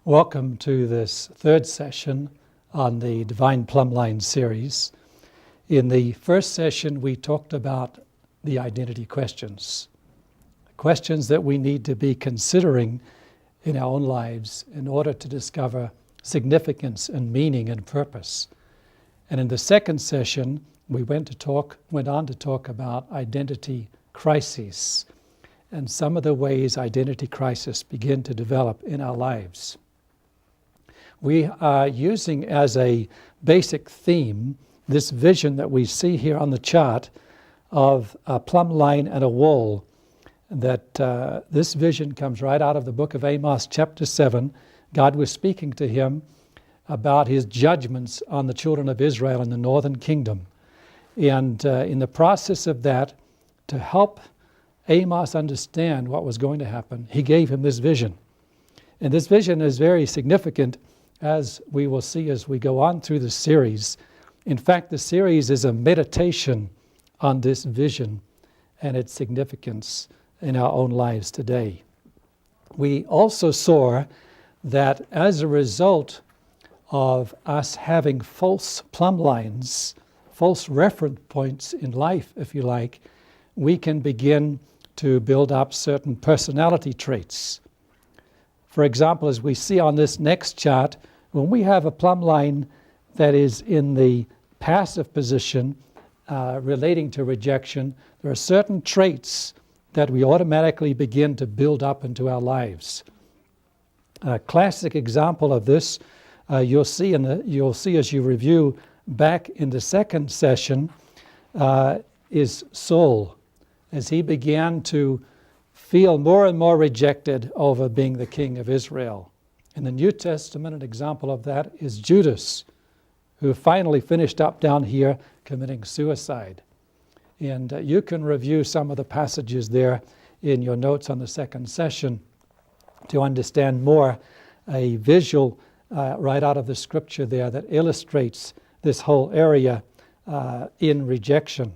Welcome to this third session on the Divine Plumbline series. In the first session, we talked about the identity questions that we need to be considering in our own lives in order to discover significance and meaning and purpose. And in the second session, we went on to talk about identity crises and some of the ways identity crises begin to develop in our lives. We are using as a basic theme this vision that we see here on the chart of a plumb line and a wall. That this vision comes right out of the book of Amos, chapter 7. God was speaking to him about his judgments on the children of Israel in the northern kingdom. And in the process of that, to help Amos understand what was going to happen, he gave him this vision. And this vision is very significant, as we will see as we go on through the series. In fact, the series is a meditation on this vision and its significance in our own lives today. We also saw that as a result of us having false plumb lines, false reference points in life, if you like, we can begin to build up certain personality traits. For example, as we see on this next chart, when we have a plumb line that is in the passive position relating to rejection, there are certain traits that we automatically begin to build up into our lives. A classic example of this you'll see as you review back in the second session is Saul, as he began to feel more and more rejected over being the king of Israel. In the New Testament, an example of that is Judas, who finally finished up down here committing suicide. And you can review some of the passages there in your notes on the second session to understand more a visual right out of the scripture there that illustrates this whole area in rejection.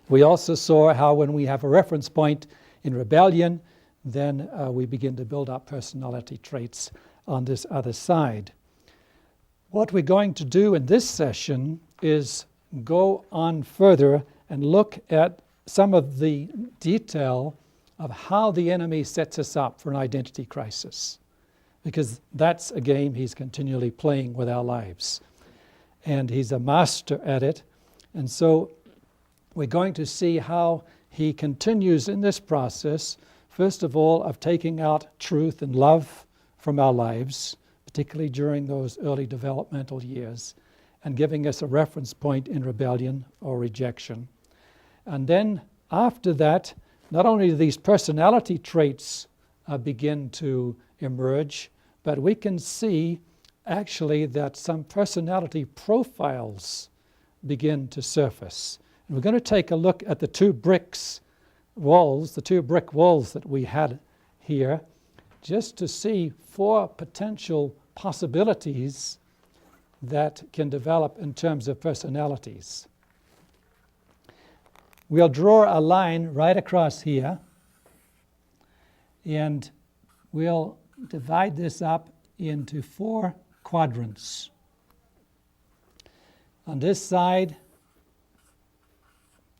We also saw how when we have a reference point in rebellion, then we begin to build up personality traits on this other side. What we're going to do in this session is go on further and look at some of the detail of how the enemy sets us up for an identity crisis, because that's a game he's continually playing with our lives, and he's a master at it. And so we're going to see how he continues in this process, first of all, of taking out truth and love from our lives, particularly during those early developmental years, and giving us a reference point in rebellion or rejection. And then after that, not only do these personality traits begin to emerge, but we can see actually that some personality profiles begin to surface. And we're going to take a look at the two brick walls that we had here, just to see four potential possibilities that can develop in terms of personalities. We'll draw a line right across here, and we'll divide this up into four quadrants. On this side,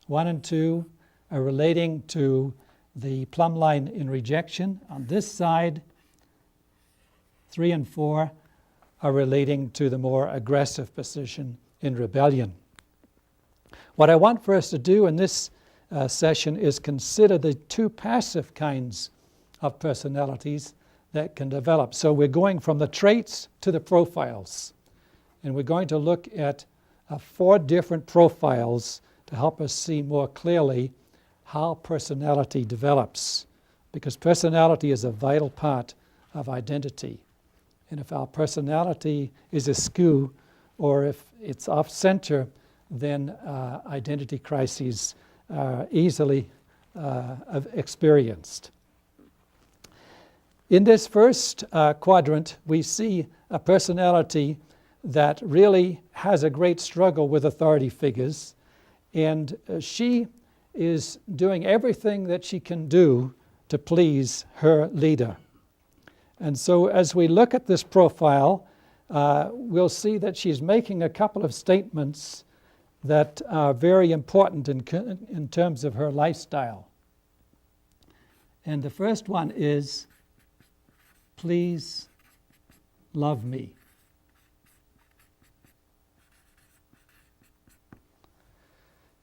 1 and 2 are relating to the plumb line in rejection. On this side, 3 and 4 are relating to the more aggressive position in rebellion. What I want for us to do in this session is consider the two passive kinds of personalities that can develop. So we're going from the traits to the profiles, and we're going to look at 4 different profiles to help us see more clearly how personality develops, because personality is a vital part of identity. And if our personality is askew, or if it's off-center, then identity crises are easily experienced. In this first quadrant, we see a personality that really has a great struggle with authority figures, and she is doing everything that she can do to please her leader. And so as we look at this profile, we'll see that she's making a couple of statements that are very important in terms of her lifestyle. And the first one is, please love me.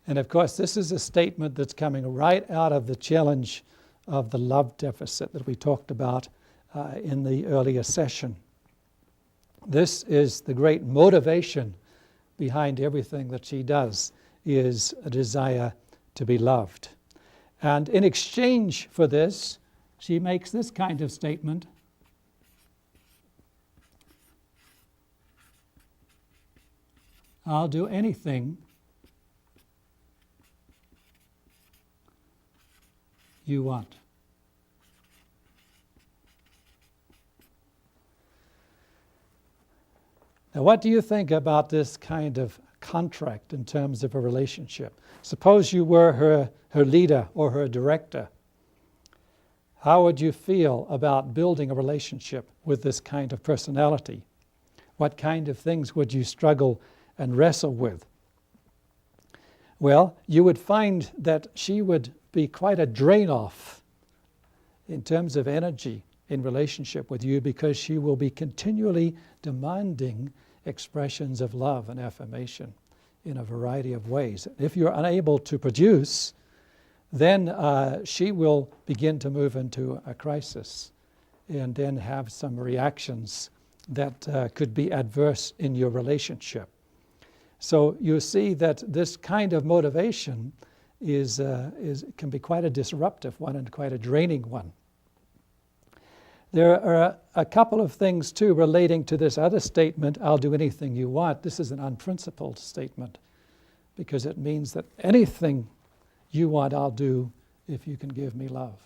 And of course, this is a statement that's coming right out of the challenge of the love deficit that we talked about in the earlier session. This is the great motivation behind everything that she does, is a desire to be loved. And in exchange for this, she makes this kind of statement. I'll do anything you want. Now, what do you think about this kind of contract in terms of a relationship? Suppose you were her leader or her director. How would you feel about building a relationship with this kind of personality? What kind of things would you struggle and wrestle with? Well, you would find that she would be quite a drain-off in terms of energy in relationship with you, because she will be continually demanding expressions of love and affirmation in a variety of ways. If you're unable to produce, then she will begin to move into a crisis and then have some reactions that could be adverse in your relationship. So you see that this kind of motivation can be quite a disruptive one and quite a draining one. There are a couple of things, too, relating to this other statement, I'll do anything you want. This is an unprincipled statement, because it means that anything you want, I'll do if you can give me love.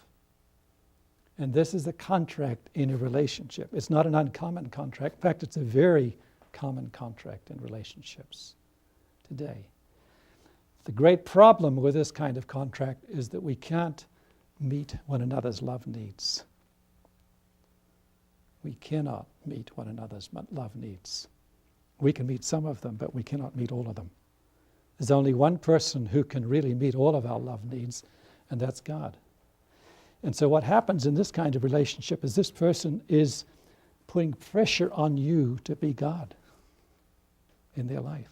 And this is a contract in a relationship. It's not an uncommon contract. In fact, it's a very common contract in relationships today. The great problem with this kind of contract is that we can't meet one another's love needs. We cannot meet one another's love needs. We can meet some of them, but we cannot meet all of them. There's only one person who can really meet all of our love needs, and that's God. And so what happens in this kind of relationship is this person is putting pressure on you to be God in their life.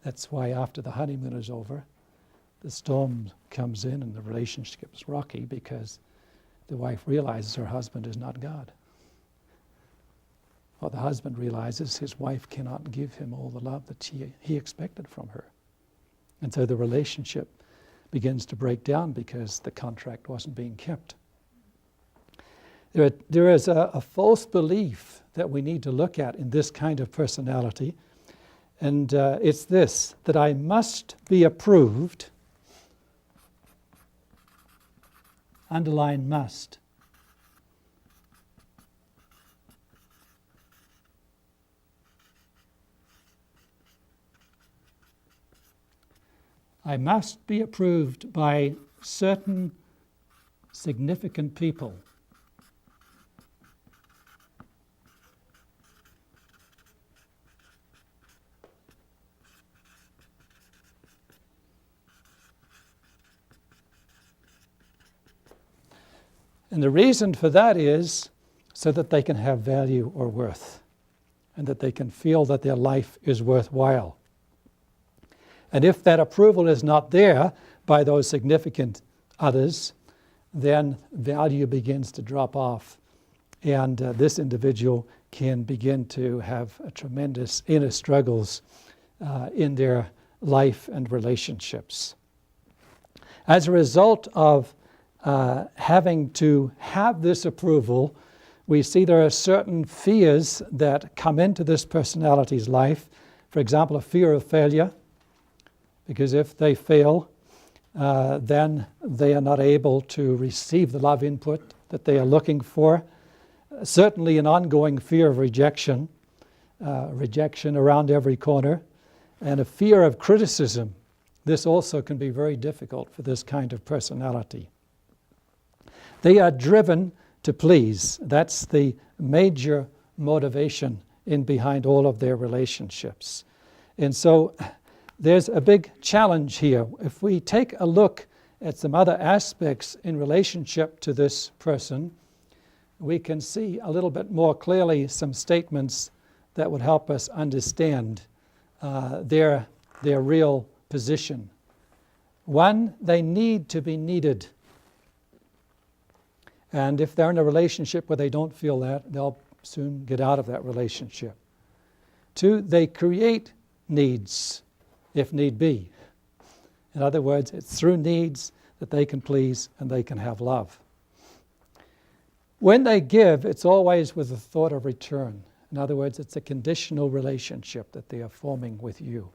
That's why after the honeymoon is over, the storm comes in and the relationship is rocky, because the wife realizes her husband is not God. Or the husband realizes his wife cannot give him all the love that he expected from her. And so the relationship begins to break down because the contract wasn't being kept. There is a false belief that we need to look at in this kind of personality, and it's this, that I must be approved, underline must, I must be approved by certain significant people. And the reason for that is so that they can have value or worth, and that they can feel that their life is worthwhile. And if that approval is not there by those significant others, then value begins to drop off, and this individual can begin to have tremendous inner struggles in their life and relationships. As a result of having to have this approval, we see there are certain fears that come into this personality's life. For example, a fear of failure, because if they fail, then they are not able to receive the love input that they are looking for. Certainly an ongoing fear of rejection, rejection around every corner, and a fear of criticism. This also can be very difficult for this kind of personality. They are driven to please. That's the major motivation in behind all of their relationships. And so there's a big challenge here. If we take a look at some other aspects in relationship to this person, we can see a little bit more clearly some statements that would help us understand their real position. One, they need to be needed. And if they're in a relationship where they don't feel that, they'll soon get out of that relationship. Two, they create needs, if need be. In other words, it's through needs that they can please and they can have love. When they give, it's always with the thought of return. In other words, it's a conditional relationship that they are forming with you.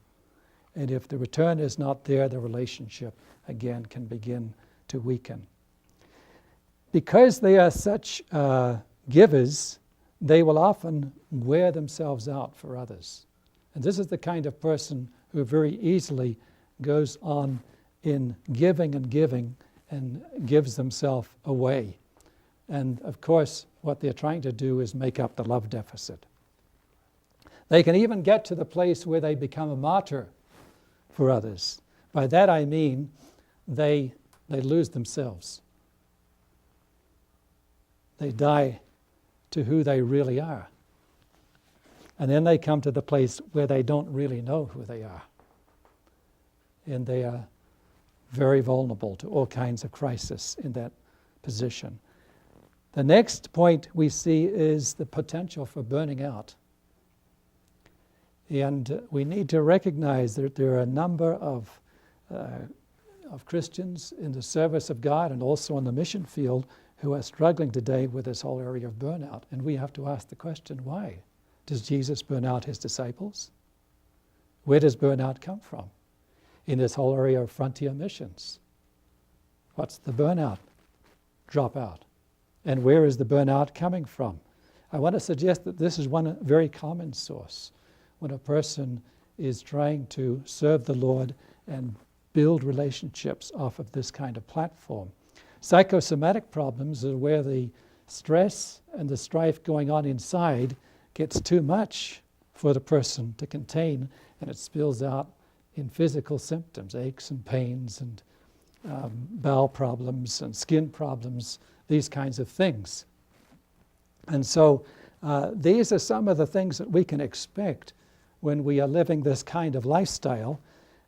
And if the return is not there, the relationship, again, can begin to weaken. Because they are such givers, they will often wear themselves out for others. And this is the kind of person who very easily goes on in giving and gives themselves away. And of course, what they're trying to do is make up the love deficit. They can even get to the place where they become a martyr for others. By that I mean they lose themselves. They die to who they really are. And then they come to the place where they don't really know who they are. And they are very vulnerable to all kinds of crisis in that position. The next point we see is the potential for burning out. And we need to recognize that there are a number of Christians in the service of God and also on the mission field who are struggling today with this whole area of burnout. And we have to ask the question, why? Does Jesus burn out his disciples? Where does burnout come from? In this whole area of frontier missions. What's the burnout? Drop out. And where is the burnout coming from? I want to suggest that this is one very common source. When a person is trying to serve the Lord and build relationships off of this kind of platform. Psychosomatic problems are where the stress and the strife going on inside gets too much for the person to contain, and it spills out in physical symptoms, aches and pains and bowel problems and skin problems, these kinds of things. And so these are some of the things that we can expect when we are living this kind of lifestyle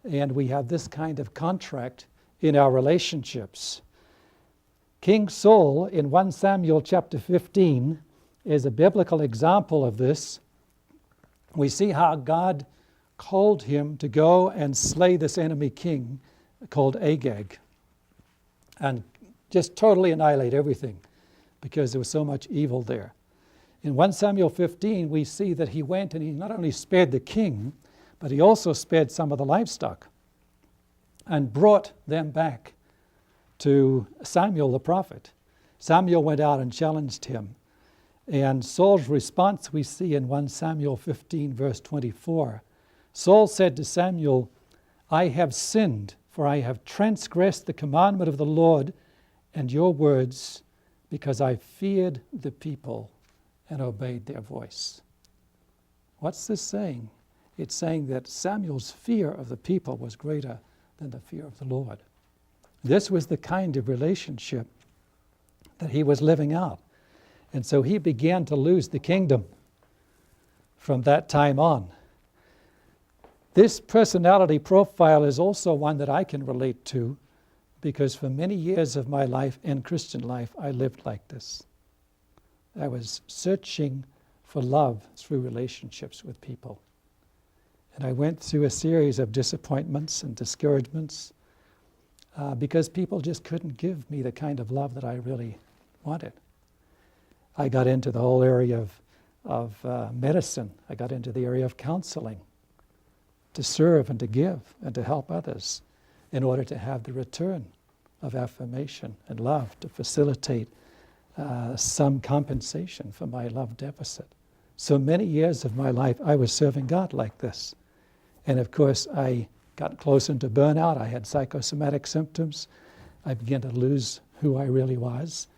and we have this kind of contract in our relationships. King Saul in 1 Samuel chapter 15 is a biblical example of this. We see how God called him to go and slay this enemy king called Agag and just totally annihilate everything because there was so much evil there. In 1 Samuel 15, we see that he went and he not only spared the king, but he also spared some of the livestock and brought them back to Samuel the prophet. Samuel went out and challenged him. And Saul's response we see in 1 Samuel 15, verse 24. Saul said to Samuel, I have sinned, for I have transgressed the commandment of the Lord and your words, because I feared the people and obeyed their voice. What's this saying? It's saying that Samuel's fear of the people was greater than the fear of the Lord. This was the kind of relationship that he was living out. And so he began to lose the kingdom from that time on. This personality profile is also one that I can relate to because for many years of my life and Christian life, I lived like this. I was searching for love through relationships with people. And I went through a series of disappointments and discouragements because people just couldn't give me the kind of love that I really wanted. I got into the whole area of medicine. I got into the area of counseling to serve and to give and to help others in order to have the return of affirmation and love to facilitate some compensation for my love deficit. So many years of my life, I was serving God like this. And of course, I got close into burnout. I had psychosomatic symptoms. I began to lose who I really was.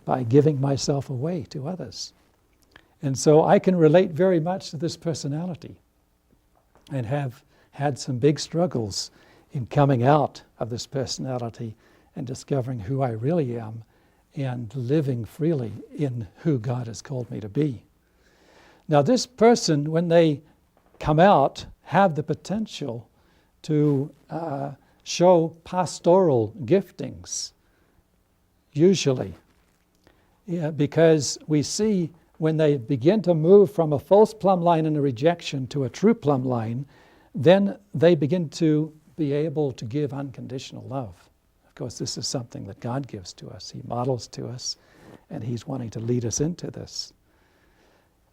by giving myself away to others. And so I can relate very much to this personality and have had some big struggles in coming out of this personality and discovering who I really am and living freely in who God has called me to be. Now, this person, when they come out, have the potential to show pastoral giftings, usually. Yeah, because we see when they begin to move from a false plumb line and a rejection to a true plumb line, then they begin to be able to give unconditional love. Of course, this is something that God gives to us. He models to us, and He's wanting to lead us into this.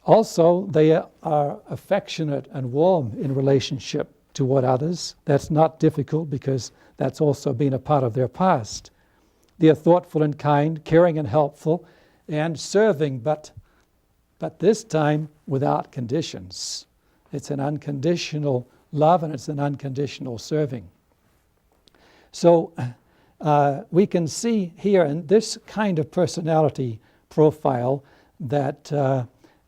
Also, they are affectionate and warm in relationship toward others. That's not difficult because that's also been a part of their past. They are thoughtful and kind, caring and helpful, and serving, but this time without conditions. It's an unconditional love and it's an unconditional serving. So we can see here in this kind of personality profile that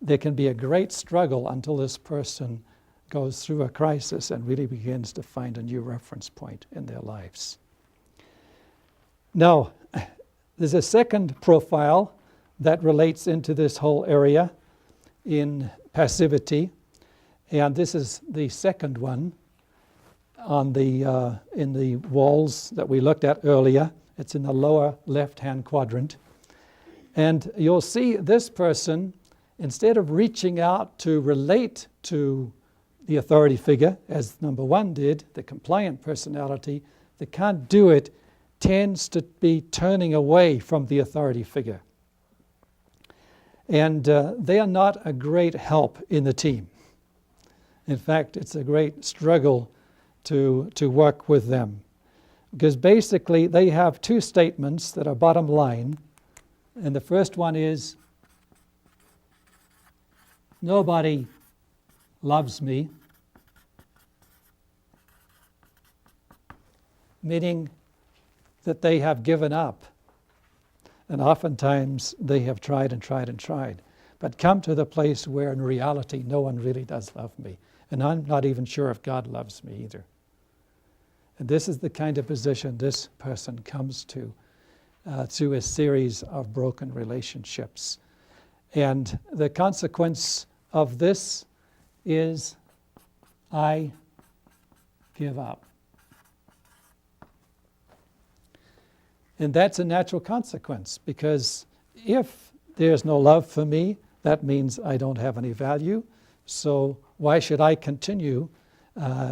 there can be a great struggle until this person goes through a crisis and really begins to find a new reference point in their lives. Now, there's a second profile that relates into this whole area in passivity, and this is the second one on the in the walls that we looked at earlier. It's in the lower left-hand quadrant. And you'll see this person, instead of reaching out to relate to the authority figure, as number one did, the compliant personality, that can't do it, tends to be turning away from the authority figure. And they are not a great help in the team. In fact, it's a great struggle to work with them. Because basically they have two statements that are bottom line. And the first one is, nobody loves me. Meaning that they have given up. And oftentimes they have tried and tried and tried, but come to the place where in reality no one really does love me. And I'm not even sure if God loves me either. And this is the kind of position this person comes to through a series of broken relationships. And the consequence of this is, I give up. And that's a natural consequence, because if there's no love for me, that means I don't have any value. So why should I continue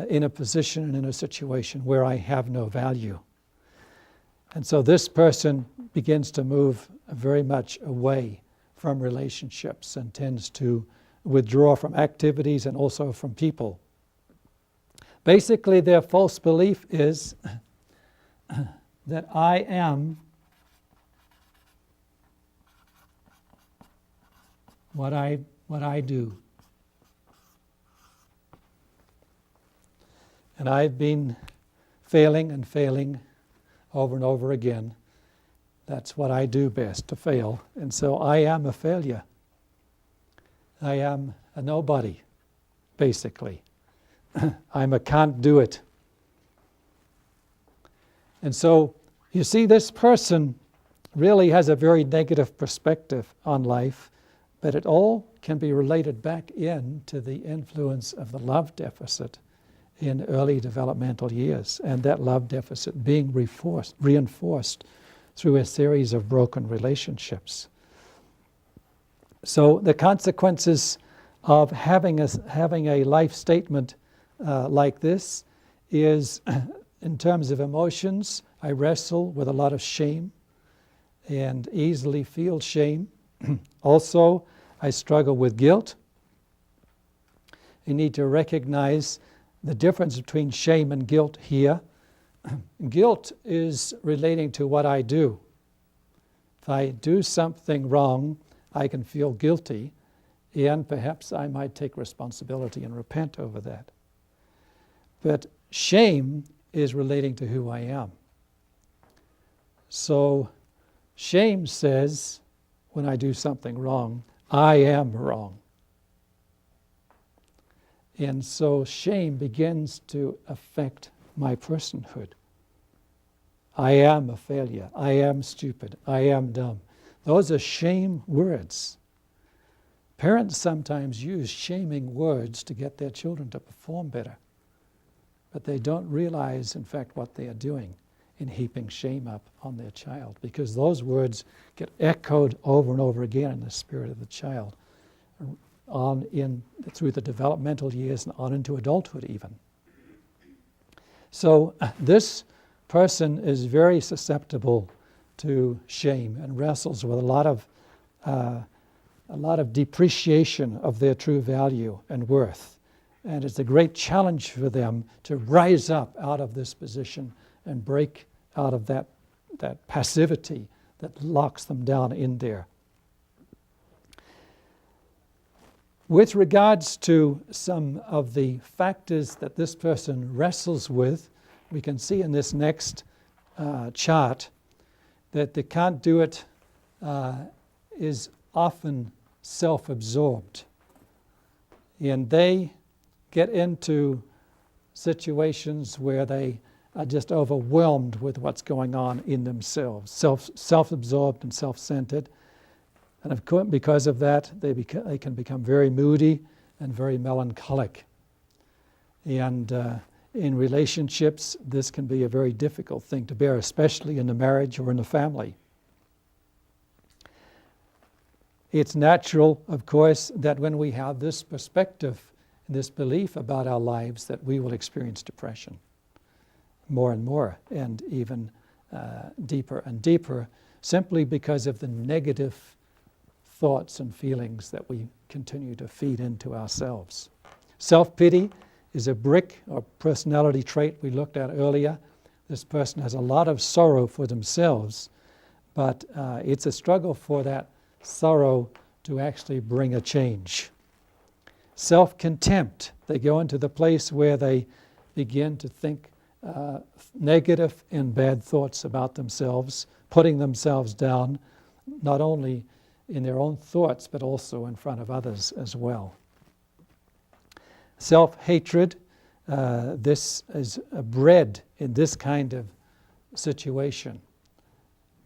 in a position and in a situation where I have no value? And so this person begins to move very much away from relationships and tends to withdraw from activities and also from people. Basically, their false belief is that I am what I do. And I've been failing and failing over and over again. That's what I do best, to fail. And so I am a failure. I am a nobody, basically. I'm a can't do it. And so you see, this person really has a very negative perspective on life, but it all can be related back in to the influence of the love deficit in early developmental years, and that love deficit being reinforced through a series of broken relationships. So the consequences of having a life statement like this is, in terms of emotions, I wrestle with a lot of shame and easily feel shame. Also, I struggle with guilt. You need to recognize the difference between shame and guilt here. Guilt is relating to what I do. If I do something wrong, I can feel guilty, and perhaps I might take responsibility and repent over that. But shame is relating to who I am. So shame says, when I do something wrong. I am wrong. And so shame begins to affect my personhood. I am a failure. I am stupid. I am dumb. Those are shame words. Parents sometimes use shaming words to get their children to perform better. But they don't realize, in fact, what they are doing in heaping shame up on their child, because those words get echoed over and over again in the spirit of the child, through the developmental years and on into adulthood even. So this person is very susceptible to shame and wrestles with a lot of depreciation of their true value and worth. And it's a great challenge for them to rise up out of this position and break out of that passivity that locks them down in there. With regards to some of the factors that this person wrestles with, we can see in this next chart that the can't do it is often self-absorbed. And they get into situations where they are just overwhelmed with what's going on in themselves, self-absorbed and self-centered. And of course, because of that, they can become very moody and very melancholic. And in relationships, this can be a very difficult thing to bear, especially in a marriage or in a family. It's natural, of course, that when we have this perspective, this belief about our lives, that we will experience depression more and more, and even deeper and deeper, simply because of the negative thoughts and feelings that we continue to feed into ourselves. Self-pity is a brick or personality trait we looked at earlier. This person has a lot of sorrow for themselves, but it's a struggle for that sorrow to actually bring a change. Self-contempt, they go into the place where they begin to think negative and bad thoughts about themselves, putting themselves down, not only in their own thoughts, but also in front of others as well. Self-hatred, this is bred in this kind of situation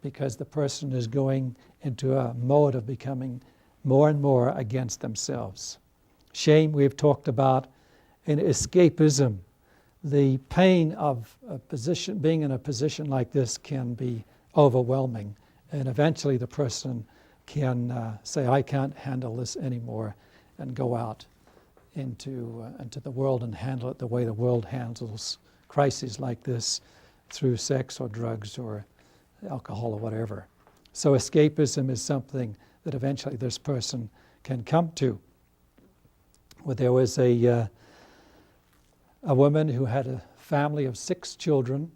because the person is going into a mode of becoming more and more against themselves. Shame, we've talked about, and escapism. The pain of being in a position like this can be overwhelming, and eventually the person can say, I can't handle this anymore, and go out into the world and handle it the way the world handles crises like this, through sex or drugs or alcohol or whatever. So escapism is something that eventually this person can come to. Well, there was a woman who had a family of 6 children,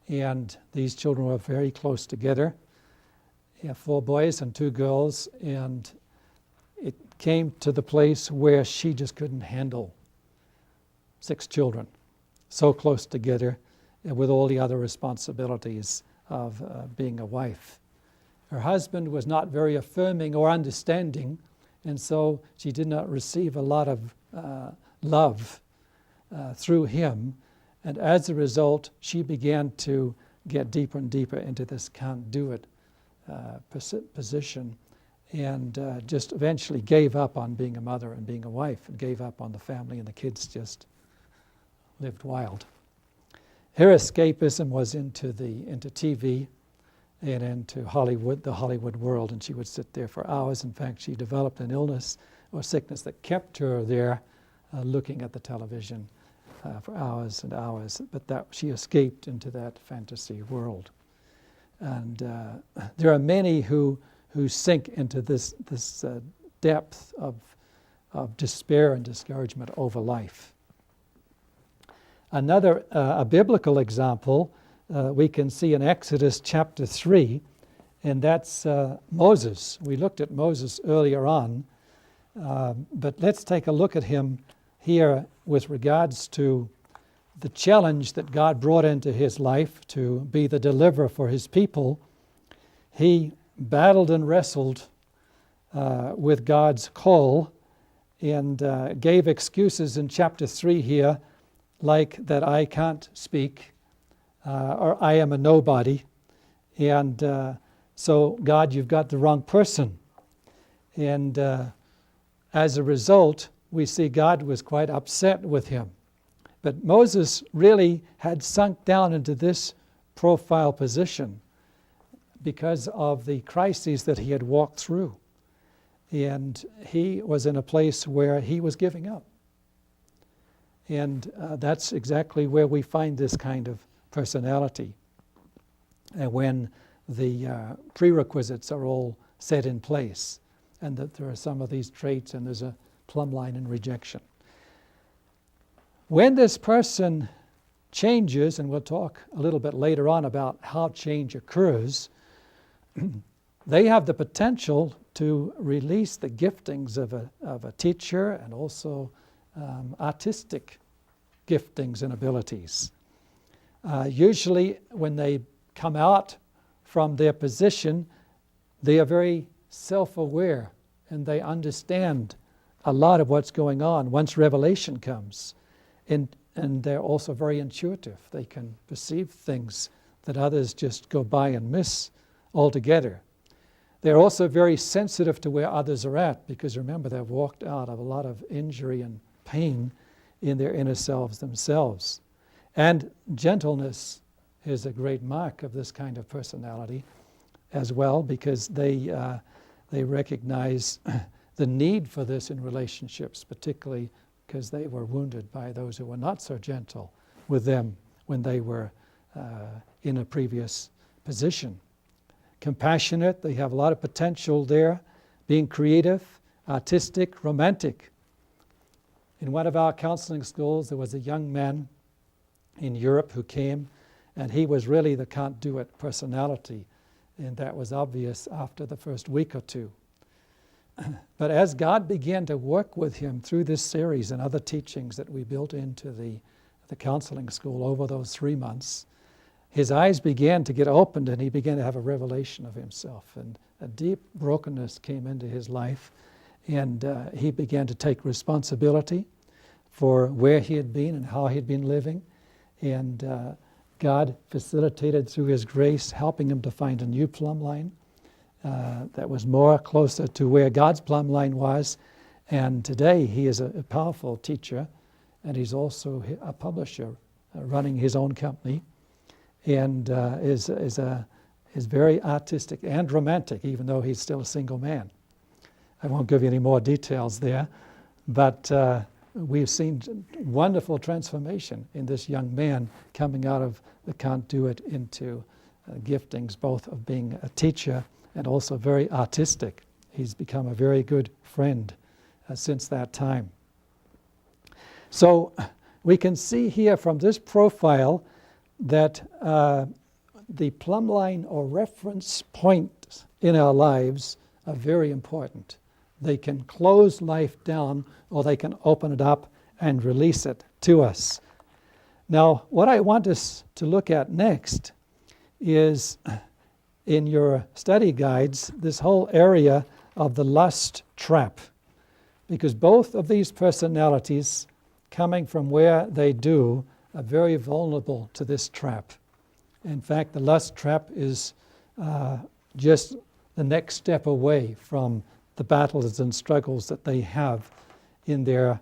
and these children were very close together. 4 boys and 2 girls, and it came to the place where she just couldn't handle 6 children so close together with all the other responsibilities of being a wife. Her husband was not very affirming or understanding, and so she did not receive a lot of love through him, and as a result she began to get deeper and deeper into this can't do it position, and just eventually gave up on being a mother and being a wife, and gave up on the family, and the kids just lived wild. Her escapism was into TV and into Hollywood, the Hollywood world, and she would sit there for hours. In fact, she developed an illness or sickness that kept her there looking at the television for hours and hours, but that she escaped into that fantasy world. And there are many who sink into this depth of despair and discouragement over life. Another a biblical example we can see in Exodus chapter 3, and that's Moses. We looked at Moses earlier on, but let's take a look at him here with regards to the challenge that God brought into his life to be the deliverer for his people. He battled and wrestled with God's call and gave excuses in chapter 3 here, like that I can't speak or I am a nobody. And so, God, you've got the wrong person. And as a result, we see God was quite upset with him. But Moses really had sunk down into this profile position because of the crises that he had walked through. And he was in a place where he was giving up. And that's exactly where we find this kind of personality. And when the prerequisites are all set in place, and that there are some of these traits, and there's a plumb line in rejection. When this person changes, and we'll talk a little bit later on about how change occurs, they have the potential to release the giftings of a teacher and also artistic giftings and abilities. Usually when they come out from their position, they are very self-aware and they understand a lot of what's going on once revelation comes. And they're also very intuitive. They can perceive things that others just go by and miss altogether. They're also very sensitive to where others are at, because remember, they've walked out of a lot of injury and pain in their inner selves themselves. And gentleness is a great mark of this kind of personality as well, because they recognize the need for this in relationships, particularly because they were wounded by those who were not so gentle with them when they were in a previous position. Compassionate, they have a lot of potential there, being creative, artistic, romantic. In one of our counseling schools, there was a young man in Europe who came, and he was really the can't-do-it personality, and that was obvious after the first week or two. But as God began to work with him through this series and other teachings that we built into the counseling school over those 3 months, his eyes began to get opened and he began to have a revelation of himself. And a deep brokenness came into his life, and he began to take responsibility for where he had been and how he had been living. And God facilitated through his grace, helping him to find a new plumb line that was more closer to where God's plumb line was. And today he is a powerful teacher, and he's also a publisher running his own company, and is very artistic and romantic, even though he's still a single man. I won't give you any more details there, but we've seen wonderful transformation in this young man coming out of the can't-do-it into giftings, both of being a teacher and also very artistic. He's become a very good friend since that time. So we can see here from this profile that the plumb line or reference point in our lives are very important. They can close life down, or they can open it up and release it to us. Now, what I want us to look at next is, in your study guides, this whole area of the lust trap. Because both of these personalities, coming from where they do, are very vulnerable to this trap. In fact, the lust trap is just the next step away from the battles and struggles that they have in their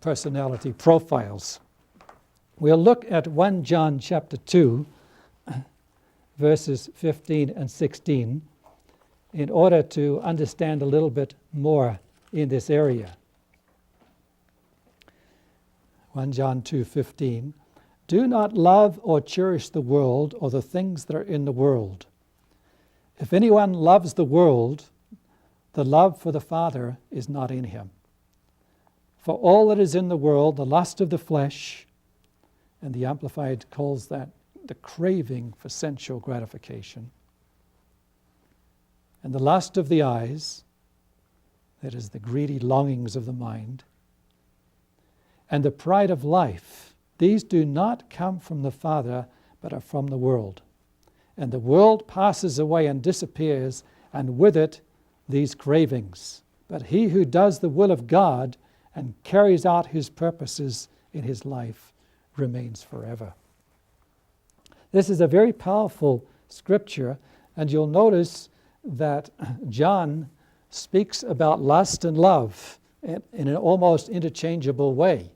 personality profiles. We'll look at 1 John chapter 2, verses 15 and 16, in order to understand a little bit more in this area. 1 John 2:15, "Do not love or cherish the world or the things that are in the world. If anyone loves the world, the love for the Father is not in him. For all that is in the world, the lust of the flesh," and the Amplified calls that the craving for sensual gratification, "and the lust of the eyes," that is the greedy longings of the mind, "and the pride of life, these do not come from the Father, but are from the world. and the world passes away and disappears, and with it these cravings. But he who does the will of God and carries out his purposes in his life remains forever. This is a very powerful scripture, and you'll notice that John speaks about lust and love in an almost interchangeable way.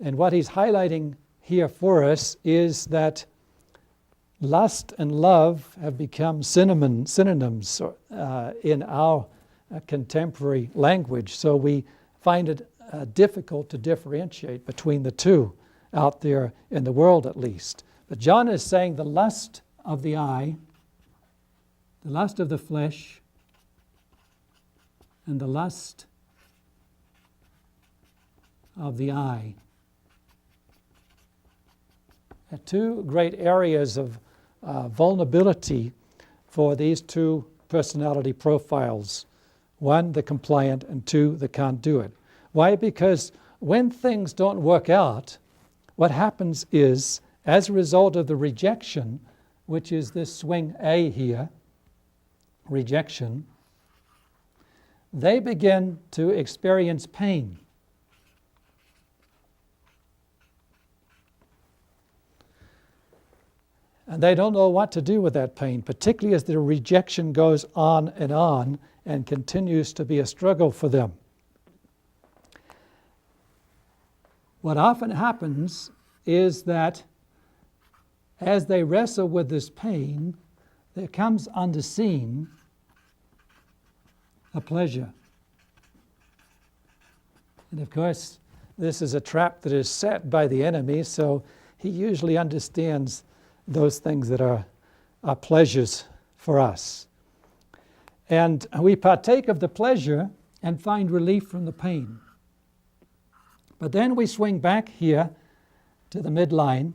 And what he's highlighting here for us is that lust and love have become synonyms in our contemporary language, so we find it difficult to differentiate between the two out there in the world, at least. But John is saying the lust of the eye, the lust of the flesh, and the lust of the eye are two great areas of vulnerability for these two personality profiles. One, the compliant, and two, the can't do it. Why? Because when things don't work out, what happens is, as a result of the rejection, which is this swing A here, rejection, they begin to experience pain. And they don't know what to do with that pain, particularly as the rejection goes on and continues to be a struggle for them. What often happens is that as they wrestle with this pain, there comes on the scene a pleasure. And of course, this is a trap that is set by the enemy, so he usually understands those things that are pleasures for us. And we partake of the pleasure and find relief from the pain. But then we swing back here to the midline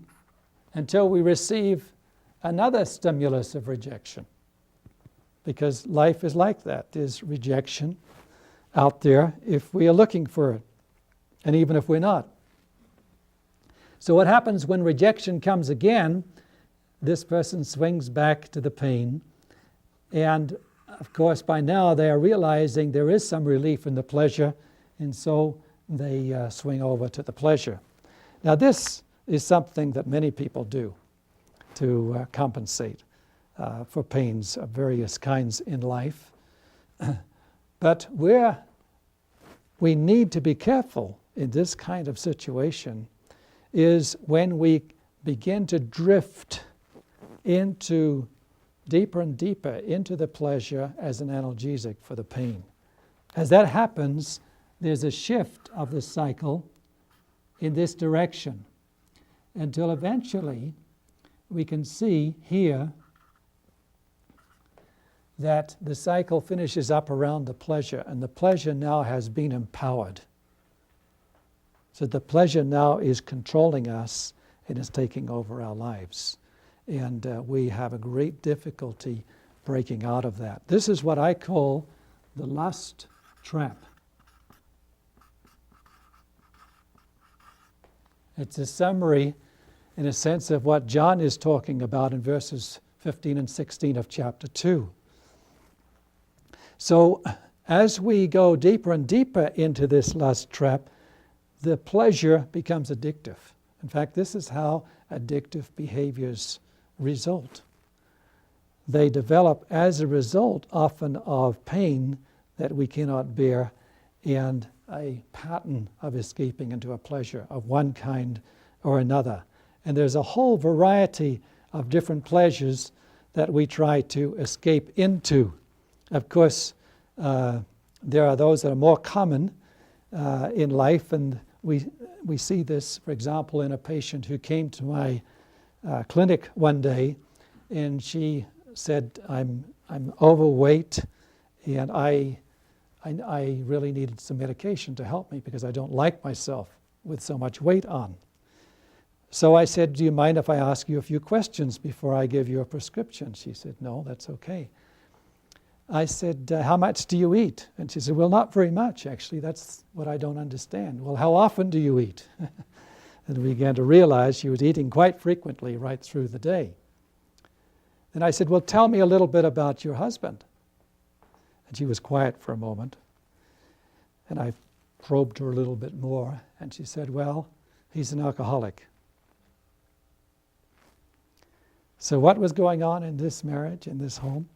until we receive another stimulus of rejection. Because life is like that. There's rejection out there if we are looking for it, and even if we're not. So what happens when rejection comes again? This person swings back to the pain, and of course by now they are realizing there is some relief in the pleasure, and so they swing over to the pleasure. Now this is something that many people do to compensate for pains of various kinds in life. But where we need to be careful in this kind of situation is when we begin to drift into deeper and deeper into the pleasure as an analgesic for the pain. As that happens, there's a shift of the cycle in this direction until eventually we can see here that the cycle finishes up around the pleasure, and the pleasure now has been empowered. So the pleasure now is controlling us and is taking over our lives. And we have a great difficulty breaking out of that. This is what I call the lust trap. It's a summary, in a sense, of what John is talking about in verses 15 and 16 of chapter 2. So as we go deeper and deeper into this lust trap, the pleasure becomes addictive. In fact, this is how addictive behaviors result. They develop as a result often of pain that we cannot bear and a pattern of escaping into a pleasure of one kind or another. And there's a whole variety of different pleasures that we try to escape into. Of course, there are those that are more common in life, and we see this, for example, in a patient who came to my clinic one day, and she said, I'm overweight, and I really needed some medication to help me because I don't like myself with so much weight on. So I said, do you mind if I ask you a few questions before I give you a prescription? She said, no, that's okay. I said, how much do you eat? And she said, well, not very much, actually. That's what I don't understand. Well, how often do you eat? And we began to realize she was eating quite frequently right through the day. And I said, well, tell me a little bit about your husband. And she was quiet for a moment. And I probed her a little bit more. And she said, well, he's an alcoholic. So what was going on in this marriage, in this home?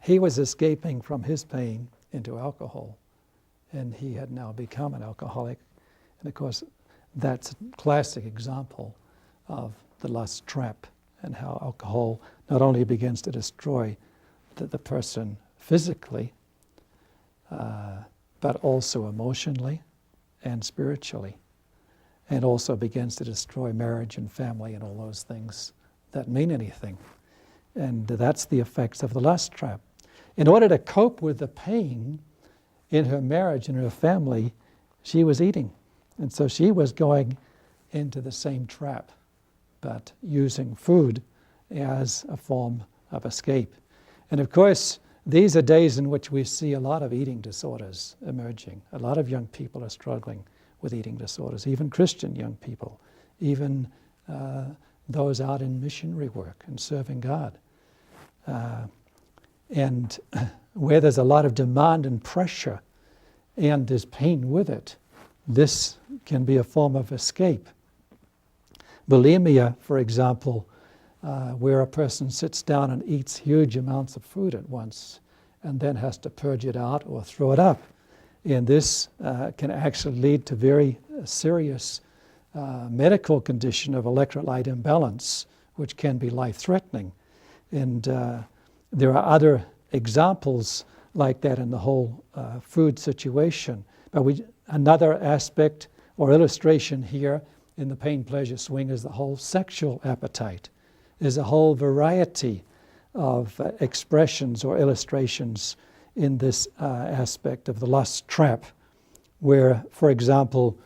He was escaping from his pain into alcohol. And he had now become an alcoholic. And of course, that's a classic example of the lust trap and how alcohol not only begins to destroy the person physically, but also emotionally and spiritually, and also begins to destroy marriage and family and all those things that mean anything. And that's the effects of the lust trap. In order to cope with the pain in her marriage and her family, she was eating. And so she was going into the same trap, but using food as a form of escape. And of course, these are days in which we see a lot of eating disorders emerging. A lot of young people are struggling with eating disorders, even Christian young people, even those out in missionary work and serving God. And where there's a lot of demand and pressure and there's pain with it, this can be a form of escape. Bulimia, for example, where a person sits down and eats huge amounts of food at once and then has to purge it out or throw it up. And this can actually lead to very serious medical condition of electrolyte imbalance, which can be life-threatening. And there are other examples like that in the whole food situation. But another aspect or illustration here in the pain-pleasure swing is the whole sexual appetite. There's a whole variety of expressions or illustrations in this aspect of the lust trap, where, for example,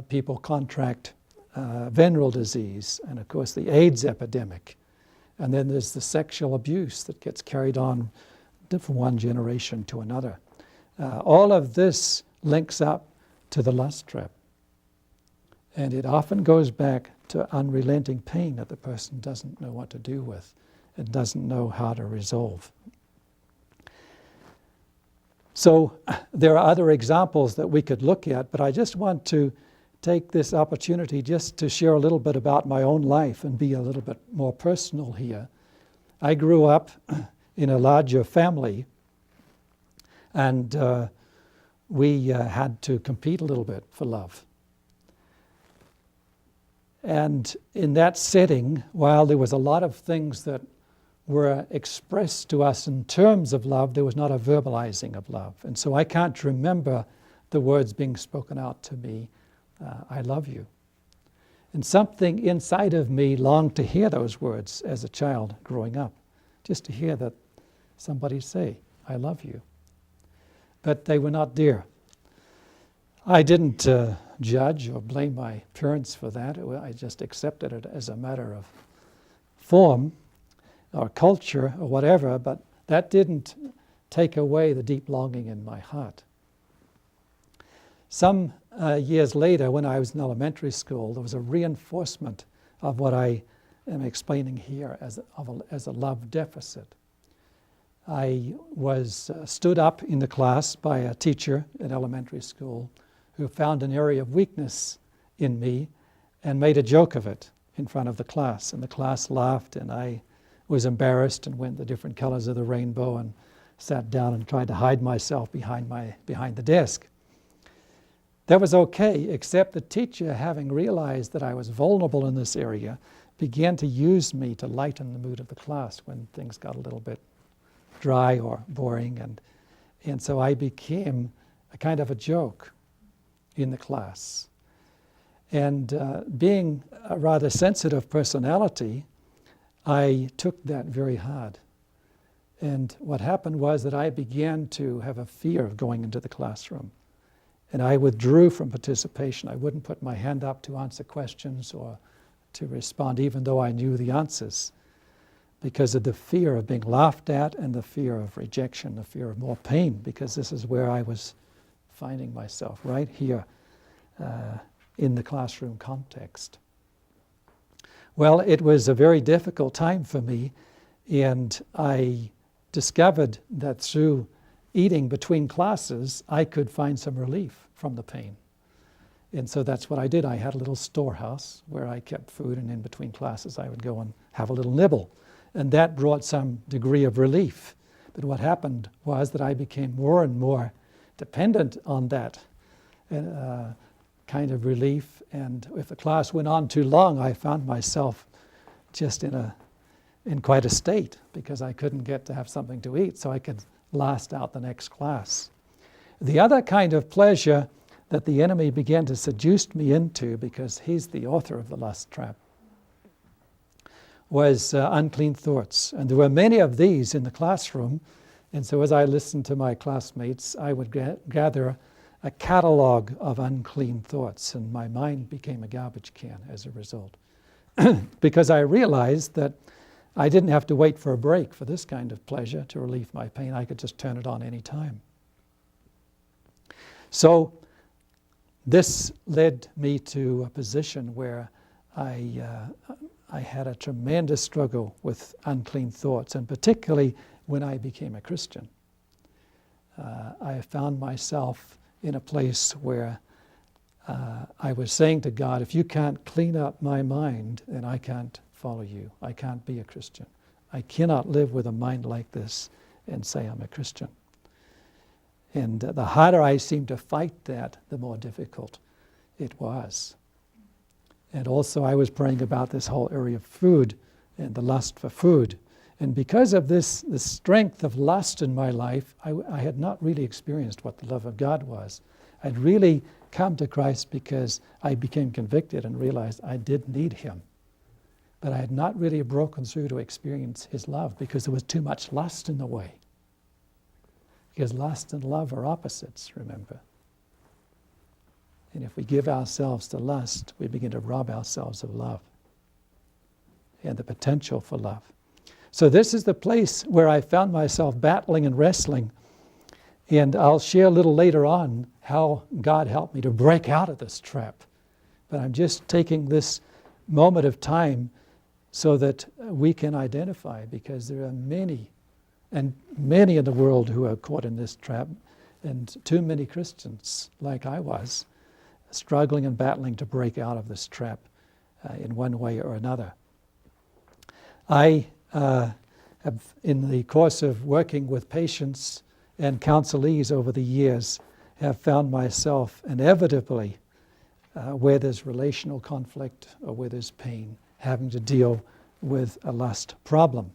people contract venereal disease and, of course, the AIDS epidemic. And then there's the sexual abuse that gets carried on from one generation to another. All of this links up to the lust trap. And it often goes back to unrelenting pain that the person doesn't know what to do with and doesn't know how to resolve. So there are other examples that we could look at, but I just want to take this opportunity just to share a little bit about my own life and be a little bit more personal here. I grew up in a larger family, and we had to compete a little bit for love. And in that setting, while there was a lot of things that were expressed to us in terms of love, there was not a verbalizing of love. And so I can't remember the words being spoken out to me, I love you. And something inside of me longed to hear those words as a child growing up, just to hear that somebody say, I love you. But they were not there. I didn't judge or blame my parents for that. I just accepted it as a matter of form or culture or whatever, but that didn't take away the deep longing in my heart. Some years later, when I was in elementary school, there was a reinforcement of what I am explaining here as a love deficit. I was stood up in the class by a teacher in elementary school who found an area of weakness in me and made a joke of it in front of the class. And the class laughed, and I was embarrassed and went the different colors of the rainbow and sat down and tried to hide myself behind the desk. That was okay, except the teacher, having realized that I was vulnerable in this area, began to use me to lighten the mood of the class when things got a little bit dry or boring. And so I became a kind of a joke in the class. And being a rather sensitive personality, I took that very hard. And what happened was that I began to have a fear of going into the classroom. And I withdrew from participation. I wouldn't put my hand up to answer questions or to respond, even though I knew the answers, because of the fear of being laughed at and the fear of rejection, the fear of more pain, because this is where I was finding myself, right here in the classroom context. Well, it was a very difficult time for me, and I discovered that through eating between classes, I could find some relief from the pain. And so that's what I did. I had a little storehouse where I kept food, and in between classes I would go and have a little nibble. And that brought some degree of relief. But what happened was that I became more and more dependent on that kind of relief. And if the class went on too long, I found myself just in quite a state, because I couldn't get to have something to eat so I could last out the next class. The other kind of pleasure that the enemy began to seduce me into, because he's the author of the lust trap, was unclean thoughts. And there were many of these in the classroom. And so as I listened to my classmates, I would gather a catalog of unclean thoughts, and my mind became a garbage can as a result. Because I realized that I didn't have to wait for a break for this kind of pleasure to relieve my pain. I could just turn it on any time. So this led me to a position where I had a tremendous struggle with unclean thoughts, and particularly when I became a Christian. I found myself in a place where I was saying to God, if you can't clean up my mind, then I can't follow you. I can't be a Christian. I cannot live with a mind like this and say I'm a Christian. And the harder I seemed to fight that, the more difficult it was. And also I was praying about this whole area of food and the lust for food. And because of this strength of lust in my life, I had not really experienced what the love of God was. I'd really come to Christ because I became convicted and realized I did need Him. But I had not really broken through to experience His love because there was too much lust in the way. Because lust and love are opposites, remember. And if we give ourselves to lust, we begin to rob ourselves of love and the potential for love. So this is the place where I found myself battling and wrestling. And I'll share a little later on how God helped me to break out of this trap. But I'm just taking this moment of time so that we can identify, because there are many in the world who are caught in this trap, and too many Christians, like I was, struggling and battling to break out of this trap in one way or another. I have, in the course of working with patients and counselees over the years, have found myself inevitably where there's relational conflict or where there's pain, having to deal with a lust problem.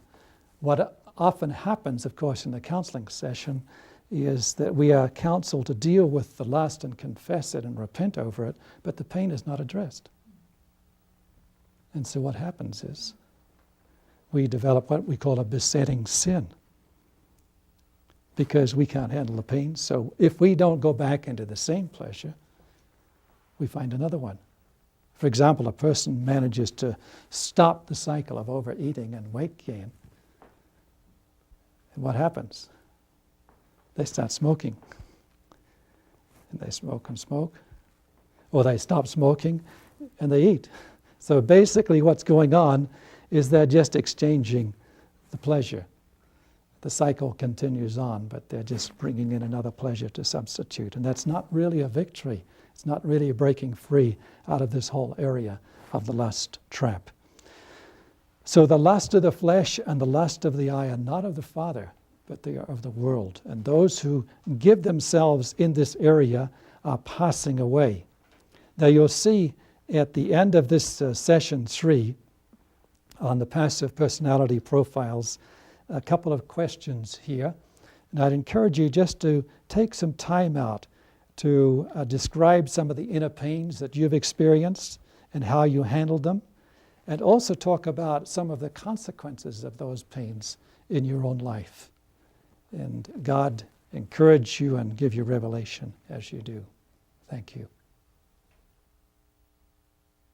What often happens, of course, in the counseling session is that we are counseled to deal with the lust and confess it and repent over it, but the pain is not addressed. And so what happens is we develop what we call a besetting sin, because we can't handle the pain. So if we don't go back into the same pleasure, we find another one. For example, a person manages to stop the cycle of overeating and weight gain. And what happens? They start smoking. And they smoke and smoke. Or they stop smoking and they eat. So basically what's going on is they're just exchanging the pleasure. The cycle continues on, but they're just bringing in another pleasure to substitute. And that's not really a victory. It's not really a breaking free out of this whole area of the lust trap. So the lust of the flesh and the lust of the eye are not of the Father, but they are of the world. And those who give themselves in this area are passing away. Now you'll see at the end of this session 3 on the passive personality profiles, a couple of questions here. And I'd encourage you just to take some time out to describe some of the inner pains that you've experienced and how you handled them, and also talk about some of the consequences of those pains in your own life. And God encourage you and give you revelation as you do. Thank you.